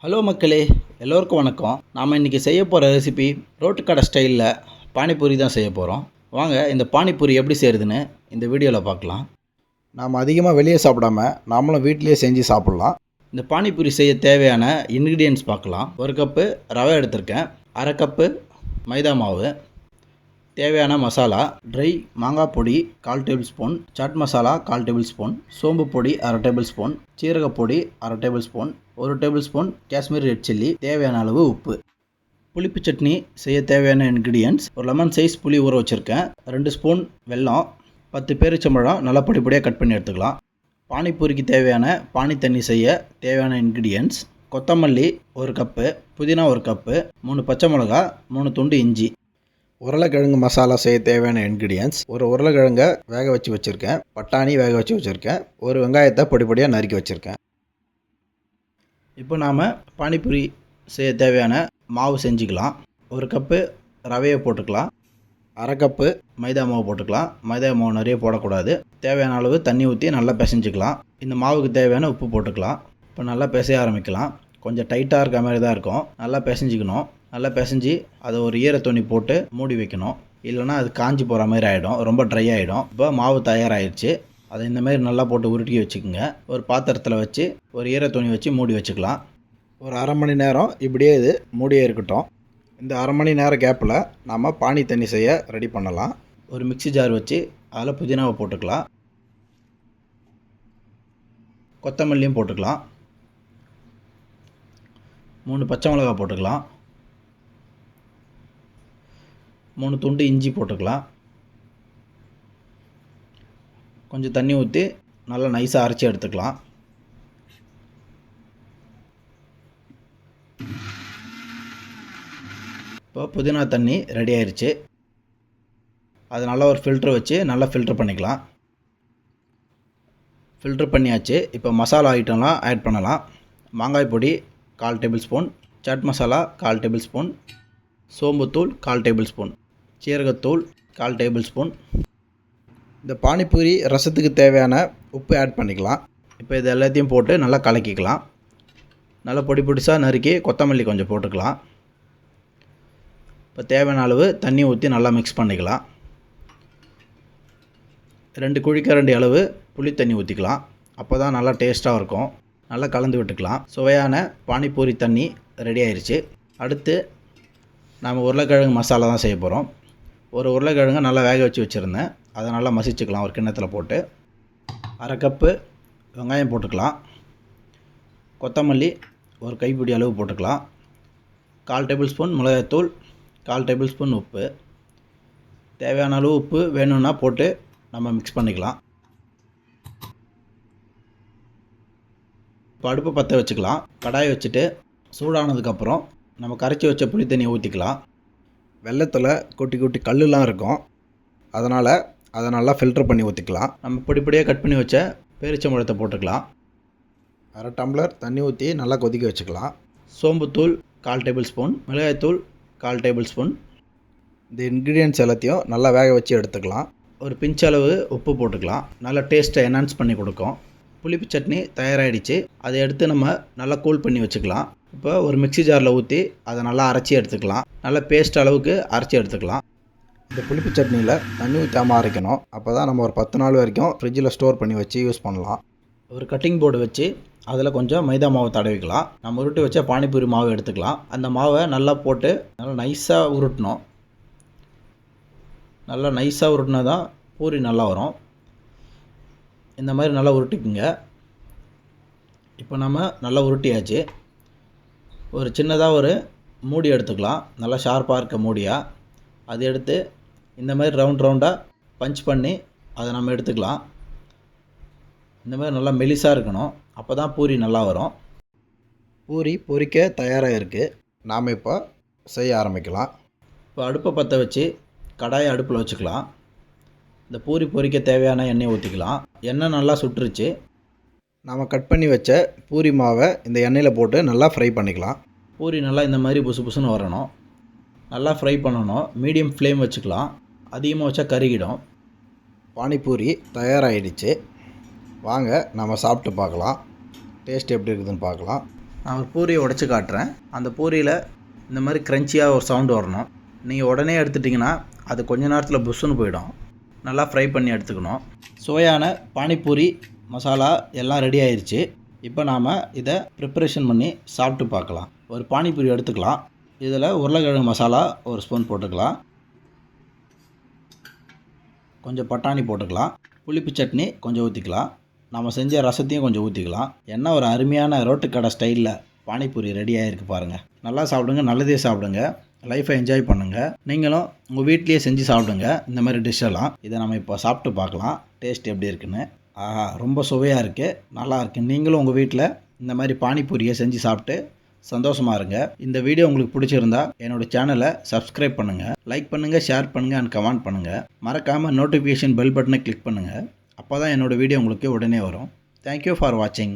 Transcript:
Hello மக்களே, எல்லோருக்கும் வணக்கம். நாம் இன்றைக்கி செய்ய போகிற ரெசிபி ரோட்டு கடை ஸ்டைலில் பானிபூரி தான் செய்ய போகிறோம். வாங்க இந்த பானிபூரி எப்படி செய்கிறதுன்னு இந்த வீடியோவில் பார்க்கலாம். நாம் அதிகமாக வெளியே சாப்பிடாம நாமளும் வீட்டிலேயே செஞ்சு சாப்பிட்லாம். இந்த பானிபூரி செய்ய தேவையான இன்க்ரீடியன்ட்ஸ் பார்க்கலாம். 1 கப்பு ரவை எடுத்திருக்கேன், 1/2 கப்பு மைதா மாவு, தேவையான மசாலா ட்ரை மாங்காய் பொடி 1/4 tablespoon, chaat masala 1/4 tablespoon, சோம்பு பொடி 1/2 டேபிள் ஸ்பூன், சீரகப்பொடி 1/2 tablespoon, 1 tablespoon Kashmir red chilli, தேவையான அளவு உப்பு. புளிப்பு சட்னி செய்ய தேவையான இன்க்ரீடியன்ட்ஸ்: ஒரு லெமன் சைஸ் புளி ஊற வச்சுருக்கேன், 2 ஸ்பூன் வெல்லம், 10 பேரிச்சம்பழம் நல்லா பொடிப்பொடியாக கட் பண்ணி எடுத்துக்கலாம். பானிபூரிக்கு தேவையான பானி தண்ணி செய்ய தேவையான இன்க்ரீடியன்ட்ஸ்: கொத்தமல்லி 1 கப்பு, புதினா 1 கப்பு, 3 பச்சை மிளகா, 3 துண்டு இஞ்சி. உருளைக்கிழங்கு மசாலா செய்ய தேவையான இன்க்ரீடியன்ட்ஸ்: ஒரு உருளைக்கிழங்கை வேக வச்சு வச்சுருக்கேன், பட்டாணி வேக வச்சு வச்சுருக்கேன், ஒரு வெங்காயத்தை பொடிப்பொடியாக நறுக்கி வச்சுருக்கேன். இப்போ நாம் பானிபூரி செய்ய தேவையான மாவு செஞ்சுக்கலாம். 1 கப்பு ரவையை போட்டுக்கலாம், 1/2 கப்பு மைதா மாவு போட்டுக்கலாம். மைதா மாவு நிறைய போடக்கூடாது. தேவையான அளவு தண்ணி ஊற்றி நல்லா பிசைஞ்சிக்கலாம். இந்த மாவுக்கு தேவையான உப்பு போட்டுக்கலாம். இப்போ நல்லா பிசைய ஆரம்பிக்கலாம். கொஞ்சம் டைட்டாக இருக்க மாதிரி தான் இருக்கும். நல்லா பிசைஞ்சிக்கணும். நல்லா பிசைஞ்சு அதை ஒரு ஈர துணி போட்டு மூடி வைக்கணும். இல்லைனா அது காஞ்சி போகிற மாதிரி ஆகிடும், ரொம்ப ட்ரை ஆகிடும். இப்போ மாவு தயாராகிடுச்சு. அதை இந்தமாரி நல்லா போட்டு உருட்டி வச்சுக்கோங்க. ஒரு பாத்திரத்தில் வச்சு ஒரு ஈர துணி வச்சு மூடி வச்சுக்கலாம். ஒரு அரை மணி நேரம் இப்படியே இது மூடியே இருக்கட்டும். இந்த அரை மணி நேரம் கேப்பில் நாம் பானி தண்ணி செய்ய ரெடி பண்ணலாம். ஒரு மிக்ஸி ஜார் வச்சு அதில் புதினாவை போட்டுக்கலாம், கொத்தமல்லியும் போட்டுக்கலாம், 3 பச்சை மிளகா போட்டுக்கலாம், 3 துண்டு இஞ்சி போட்டுக்கலாம். கொஞ்சம் தண்ணி ஊற்றி நல்லா நைஸாக அரைச்சி எடுத்துக்கலாம். இப்போ புதினா தண்ணி ரெடி ஆயிடுச்சு. அது நல்லா ஒரு ஃபில்ட்ரு வச்சு நல்லா ஃபில்ட்ரு பண்ணிக்கலாம். ஃபில்ட்ரு பண்ணியாச்சு. இப்போ மசாலா ஐட்டம்லாம் ஆட் பண்ணலாம். மாங்காய் பொடி 1/4 tablespoon, chaat masala 1/4 tablespoon, சோம்புத்தூள் 1/4 டேபிள் ஸ்பூன், சீரகத்தூள் 1/4 டேபிள் ஸ்பூன். இந்த பானிபூரி ரசத்துக்கு தேவையான உப்பு ஆட் பண்ணிக்கலாம். இப்போ இது எல்லாத்தையும் போட்டு நல்லா கலக்கிக்கலாம். நல்லா பொடி பொடிசாக நறுக்கி கொத்தமல்லி கொஞ்சம் போட்டுக்கலாம். இப்போ தேவையான அளவு தண்ணி ஊற்றி நல்லா மிக்ஸ் பண்ணிக்கலாம். 2 குழிக்கரண்டி அளவு புளி தண்ணி ஊற்றிக்கலாம். அப்போ தான் நல்லா டேஸ்ட்டாக இருக்கும். நல்லா கலந்து விட்டுக்கலாம். சுவையான பானிபூரி தண்ணி ரெடி ஆயிடுச்சு. அடுத்து நாம் உருளைக்கிழங்கு மசாலா தான் செய்ய போகிறோம். ஒரு உருளைக்கிழங்கு நல்லா வேக வச்சு வச்சுருந்தேன், அதை நல்லா மசிச்சுக்கலாம். ஒரு கிண்ணத்தில் போட்டு 1/2 கப்பு வெங்காயம் போட்டுக்கலாம். கொத்தமல்லி ஒரு கைப்பிடி அளவு போட்டுக்கலாம். 1/4 டேபிள் ஸ்பூன் மிளகாய்த்தூள், 1/4 டேபிள் ஸ்பூன் உப்பு. தேவையான அளவு உப்பு வேணும்னா போட்டு நம்ம மிக்ஸ் பண்ணிக்கலாம். இப்போ அடுப்பு பற்ற வச்சுக்கலாம். கடாயை வச்சுட்டு சூடானதுக்கப்புறம் நம்ம கரைச்சி வச்ச புளி தண்ணியை ஊற்றிக்கலாம். வெள்ளத்தில் குட்டி குட்டி கல்லுலாம் இருக்கும், அதனால் அதை நல்லா ஃபில்ட்ரு பண்ணி ஊற்றிக்கலாம். நம்ம பொடிப்பொடியாக கட் பண்ணி வச்ச பேரிச்சம்பழத்தை போட்டுக்கலாம். 1/2 டம்ளர் தண்ணி ஊற்றி நல்லா கொதிக்க வச்சுக்கலாம். சோம்புத்தூள் 1/4 டேபிள் ஸ்பூன், மிளகாய்த்தூள் 1/4 டேபிள் ஸ்பூன். இந்த இன்க்ரீடியன்ட்ஸ் எல்லாத்தையும் நல்லா வேக வச்சு எடுத்துக்கலாம். ஒரு பிஞ்ச் அளவு உப்பு போட்டுக்கலாம். நல்லா டேஸ்ட்டை என்ஹான்ஸ் பண்ணி கொடுக்கும். புளிப்பு சட்னி தயாராகிடுச்சு. அதை எடுத்து நம்ம நல்லா கூல் பண்ணி வச்சுக்கலாம். இப்போ ஒரு மிக்ஸி ஜாரில் ஊற்றி அதை நல்லா அரைச்சி எடுத்துக்கலாம். நல்லா பேஸ்ட் அளவுக்கு அரைச்சி எடுத்துக்கலாம். இந்த புளிப்பு சட்னியில் தண்ணி ஊற்றாமல் அரைக்கணும். அப்போ தான் நம்ம ஒரு 10 நாள் வரைக்கும் ஃப்ரிட்ஜில் ஸ்டோர் பண்ணி வச்சு யூஸ் பண்ணலாம். ஒரு கட்டிங் போர்டு வச்சு அதில் கொஞ்சம் மைதா மாவு தடவிக்கலாம். நம்ம உருட்டி வச்ச பானிபூரி மாவு எடுத்துக்கலாம். அந்த மாவை நல்லா போட்டு நல்லா நைஸாக உருட்டணும். நல்லா நைஸாக உருட்டினா தான் பூரி நல்லா வரும். இந்த மாதிரி நல்லா உருட்டிக்குங்க. இப்போ நம்ம நல்லா உருட்டியாச்சு. ஒரு சின்னதாக ஒரு மூடி எடுத்துக்கலாம், நல்லா ஷார்ப்பாக இருக்க மூடியாக. அது எடுத்து இந்த மாதிரி ரவுண்டாக பஞ்ச் பண்ணி அதை நம்ம எடுத்துக்கலாம். இந்த மாதிரி நல்லா மெலிசாக இருக்கணும், அப்போ தான் பூரி நல்லா வரும். பூரி பொரிக்க தயாராக இருக்குது. நாம் இப்போ செய்ய ஆரம்பிக்கலாம். இப்போ அடுப்பை பற்ற வச்சு கடாயை அடுப்பில் வச்சுக்கலாம். இந்த பூரி பொரிக்க தேவையான எண்ணெய் ஊற்றிக்கலாம். எண்ணெய் நல்லா சுட்டுருச்சு. நாம் கட் பண்ணி வச்ச பூரி மாவை இந்த எண்ணெயில் போட்டு நல்லா ஃப்ரை பண்ணிக்கலாம். பூரி நல்லா இந்த மாதிரி புசு புசுன்னு வரணும். நல்லா ஃப்ரை பண்ணணும். மீடியம் ஃப்ளேம் வச்சுக்கலாம், அதிகமாக வச்சா கருகிடும். பானிபூரி தயாராகிடுச்சு. வாங்க நம்ம சாப்பிட்டு பார்க்கலாம். டேஸ்ட் எப்படி இருக்குதுன்னு பார்க்கலாம். நான் ஒரு பூரியை உடைச்சி காட்டுறேன். அந்த பூரியில் இந்த மாதிரி க்ரன்ச்சியாக ஒரு சவுண்டு வரணும். நீங்கள் உடனே எடுத்துட்டிங்கன்னா அது கொஞ்ச நேரத்தில் புஷ்ஷுன்னு போயிடும். நல்லா ஃப்ரை பண்ணி எடுத்துக்கணும். சுவையான பானிபூரி மசாலா எல்லாம் ரெடி ஆயிடுச்சு. இப்போ நாம் இதை ப்ரிப்பரேஷன் பண்ணி சாப்பிட்டு பார்க்கலாம். ஒரு பானிபூரி எடுத்துக்கலாம். இதில் உருளைக்கிழங்கு மசாலா ஒரு ஸ்பூன் போட்டுக்கலாம். கொஞ்சம் பட்டாணி போட்டுக்கலாம். புளிப்பு சட்னி கொஞ்சம் ஊற்றிக்கலாம். நம்ம செஞ்ச ரசத்தையும் கொஞ்சம் ஊற்றிக்கலாம். என்ன ஒரு அருமையான ரோட்டுக்கடை ஸ்டைலில் பானிபூரி ரெடி ஆகிருக்கு பாருங்கள். நல்லா சாப்பிடுங்க, நல்லதே சாப்பிடுங்க, லைஃப்பை என்ஜாய் பண்ணுங்கள். நீங்களும் உங்கள் வீட்லேயே செஞ்சு சாப்பிடுங்க இந்த மாதிரி டிஷ்ஷெல்லாம். இதை நம்ம இப்போ சாப்பிட்டு பார்க்கலாம் டேஸ்ட் எப்படி இருக்குன்னு. ஆஹா, ரொம்ப சுவையாக இருக்குது, நல்லாயிருக்கு. நீங்களும் உங்கள் வீட்டில் இந்த மாதிரி பானிபூரியை செஞ்சு சாப்பிட்டு சந்தோஷமாக இருங்க. இந்த வீடியோ உங்களுக்கு பிடிச்சிருந்தா என்னோடய சேனலை சப்ஸ்கிரைப் பண்ணுங்கள், லைக் பண்ணுங்கள், ஷேர் பண்ணுங்கள் அண்ட் கமெண்ட் பண்ணுங்கள். மறக்காமல் நோட்டிஃபிகேஷன் பெல் பட்டனை கிளிக் பண்ணுங்கள். அப்போ தான் என்னோடய வீடியோ உங்களுக்கு உடனே வரும். தேங்க்யூ ஃபார் வாட்சிங்.